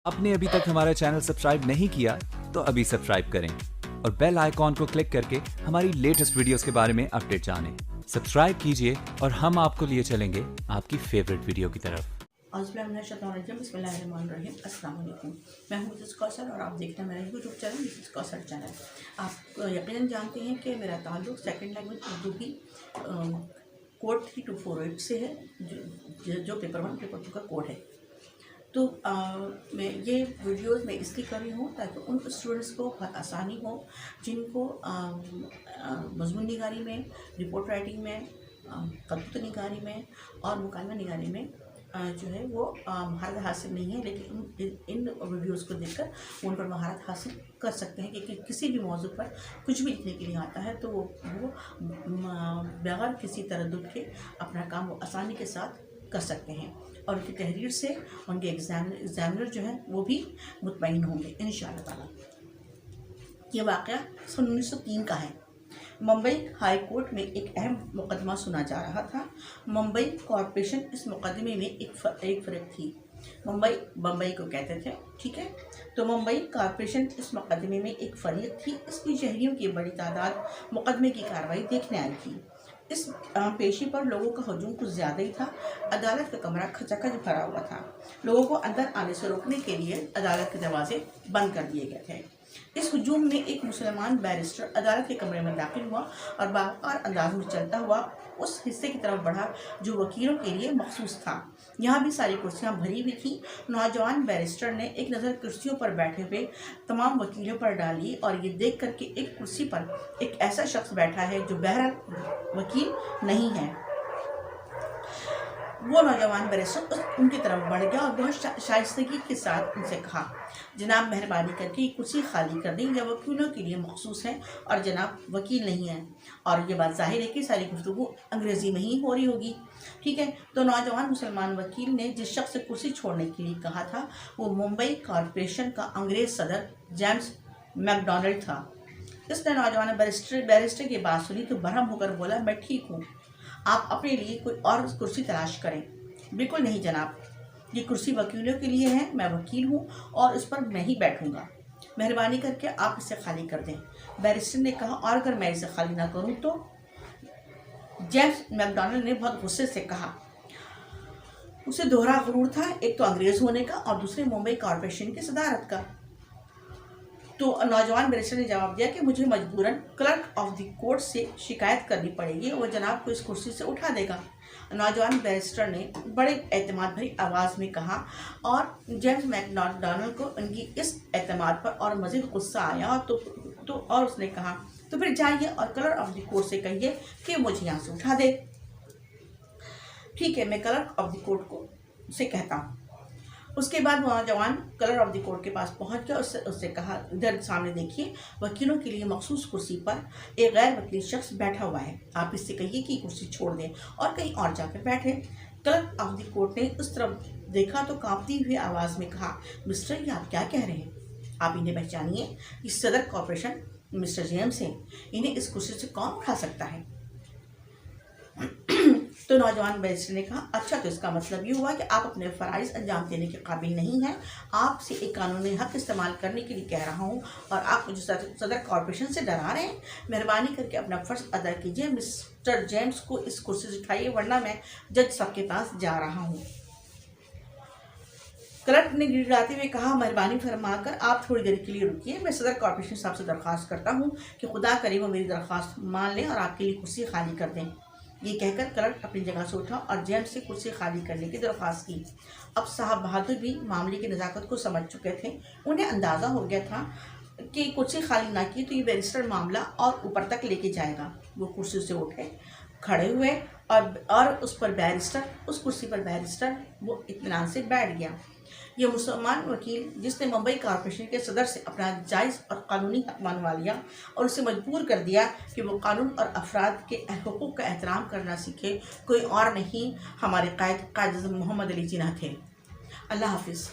آپ نے ابھی تک ہمارا چینل سبسکرائب نہیں کیا تو ابھی سبسکرائب کریں اور بیل آئیکن کو کلک کر کے ہماری لیٹسٹ ویڈیوز کے بارے میں اپڈیٹ جانیں۔ سبسکرائب کیجئے اور ہم آپ کو لیے چلیں گے آپ کی فیوریٹ ویڈیو کی طرف۔ بسم اللہ الرحمن الرحیم۔ السلام علیکم، میں ہوں مسز کوثر اور آپ دیکھتے ہیں میرا یوٹیوب چینل مسز کوثر چینل۔ آپ یقیناً جانتے ہیں کہ میرا تعلق سیکنڈ لینگویج اردو کی کوڈ 3248 سے ہے، جو پیپر 1 پیپر 2 کا کوڈ ہے۔ تو میں یہ ویڈیوز میں اس لیے کر رہی ہوں تاکہ ان اسٹوڈنٹس کو بہت آسانی ہو جن کو مضمون نگاری میں، رپورٹ رائٹنگ میں، خطوط نگاری میں اور مکالمہ نگاری میں جو ہے وہ مہارت حاصل نہیں ہے، لیکن ان ویڈیوز کو دیکھ کر ان پر مہارت حاصل کر سکتے ہیں کہ کسی بھی موضوع پر کچھ بھی لکھنے کے لیے آتا ہے تو وہ بغیر کسی تردد کے اپنا کام وہ آسانی کے ساتھ کر سکتے ہیں، اور ان کی تحریر سے ان کے ایگزامنر جو ہیں وہ بھی مطمئن ہوں گے انشاءاللہ تعالیٰ۔ یہ واقعہ 1903 کا ہے۔ ممبئی ہائی کورٹ میں ایک اہم مقدمہ سنا جا رہا تھا۔ ممبئی کارپوریشن اس مقدمے میں ایک فریق تھی۔ بمبئی کو کہتے تھے، ٹھیک ہے۔ تو ممبئی کارپوریشن اس مقدمے میں ایک فریق تھی۔ اس کی شہریوں کی بڑی تعداد مقدمے کی کارروائی دیکھنے آئی تھی۔ اس پیشی پر لوگوں کا ہجوم کچھ زیادہ ہی تھا۔ عدالت کا کمرہ کھچا کھچ بھرا ہوا تھا۔ لوگوں کو اندر آنے سے روکنے کے لیے عدالت کے دروازے بند کر دیے گئے تھے۔ اس ہجوم میں ایک مسلمان بیرسٹر عدالت کے کمرے میں داخل ہوا اور باوقار انداز میں چلتا ہوا اس حصے کی طرف بڑھا جو وکیلوں کے لیے مخصوص تھا۔ یہاں بھی ساری کرسیاں بھری ہوئی تھیں۔ نوجوان بیرسٹر نے ایک نظر کرسیوں پر بیٹھے ہوئے تمام وکیلوں پر ڈالی اور یہ دیکھ کر کہ ایک کرسی پر ایک ایسا شخص بیٹھا ہے جو بہرحال وکیل نہیں ہے، وہ نوجوان بیرسٹر ان کی طرف بڑھ گیا اور بہت شائستگی کے ساتھ ان سے کہا، جناب مہربانی کر کے یہ کرسی خالی کر دیں، یہ وکیلوں کے لیے مخصوص ہے اور جناب وکیل نہیں ہیں، اور یہ بات ظاہر ہے کہ ساری گفتگو انگریزی میں ہی ہو رہی ہوگی، ٹھیک ہے۔ تو نوجوان مسلمان وکیل نے جس شخص سے کرسی چھوڑنے کے لیے کہا تھا وہ ممبئی کارپوریشن کا انگریز صدر جیمز میک ڈونلڈ تھا۔ اس نے نوجوان بیرسٹر کی بات سنی تو برہم ہو کر بولا، میں ٹھیک ہوں، آپ اپنے لیے کوئی اور کرسی تلاش کریں۔ بالکل نہیں جناب، یہ کرسی وکیلوں کے لیے ہے، میں وکیل ہوں اور اس پر میں ہی بیٹھوں گا، مہربانی کر کے آپ اسے خالی کر دیں۔ بیرسٹر نے کہا، اور اگر میں اسے خالی نہ کروں تو؟ جیمز میک ڈونلڈ نے بہت غصے سے کہا۔ اسے دوہرا غرور تھا، ایک تو انگریز ہونے کا اور دوسرے ممبئی کارپوریشن کی صدارت کا۔ تو نوجوان بیرسٹر نے جواب دیا کہ مجھے مجبوراً کلرک آف دی کورٹ سے شکایت کرنی پڑے گی، وہ جناب کو اس کرسی سے اٹھا دے گا۔ نوجوان بیرسٹر نے بڑے اعتماد بھری آواز میں کہا، اور جیمز میک ڈونلڈ کو ان کی اس اعتماد پر اور مزید غصہ آیا اور اس نے کہا، تو پھر جائیے اور کلرک آف دی کورٹ سے کہیے کہ مجھے یہاں سے اٹھا دے۔ ٹھیک ہے، میں کلرک آف دی کورٹ کو سے کہتا ہوں۔ اس کے بعد نوجوان کلر آف دی کورٹ کے پاس پہنچ گیا، اس سے کہا، ادھر سامنے دیکھیے، وکیلوں کے لیے مخصوص کرسی پر ایک غیر وکیل شخص بیٹھا ہوا ہے، آپ اس سے کہیے کہ کرسی چھوڑ دیں اور کہیں اور جا کر بیٹھے۔ کلر آف دی کورٹ نے اس طرف دیکھا تو کانپتی ہوئی آواز میں کہا، مسٹر یہ آپ کیا کہہ رہے ہیں؟ آپ انہیں پہچانیے، یہ صدر کارپوریشن مسٹر جیمز ہیں، انہیں اس کرسی سے کون اٹھا سکتا ہے؟ تو نوجوان بیرسٹر نے کہا، اچھا، تو اس کا مطلب یہ ہوا کہ آپ اپنے فرائض انجام دینے کے قابل نہیں ہیں، آپ سے ایک قانونی حق استعمال کرنے کے لیے کہہ رہا ہوں اور آپ مجھے صدر کارپوریشن سے ڈرا رہے ہیں، مہربانی کر کے اپنا فرض ادا کیجیے، مسٹر جیمز کو اس کرسی سے اٹھائیے ورنہ میں جج صاحب کے پاس جا رہا ہوں۔ کلرک نے گڑگڑاتے ہوئے کہا، مہربانی فرما کر آپ تھوڑی دیر کے لیے رکیے، میں صدر کارپوریشن صاحب سے درخواست کرتا ہوں کہ خدا کرے وہ میری درخواست مان لیں اور آپ کے لیے کرسی خالی کر دیں۔ یہ کہہ کر کلرک اپنی جگہ سے اٹھا اور جیمز سے کرسی خالی کرنے کی درخواست کی۔ اب صاحب بہادر بھی معاملے کی نزاکت کو سمجھ چکے تھے، انہیں اندازہ ہو گیا تھا کہ کرسی خالی نہ کی تو یہ بیرسٹر معاملہ اور اوپر تک لے کے جائے گا۔ وہ کرسی سے اٹھے، کھڑے ہوئے اور اس کرسی پر بیرسٹر وہ اطمینان سے بیٹھ گیا۔ یہ مسلمان وکیل جس نے ممبئی کارپوریشن کے صدر سے اپنا جائز اور قانونی حق منوا لیا اور اسے مجبور کر دیا کہ وہ قانون اور افراد کے حقوق کا احترام کرنا سیکھے، کوئی اور نہیں، ہمارے قائد محمد علی جناح تھے۔ اللہ حافظ۔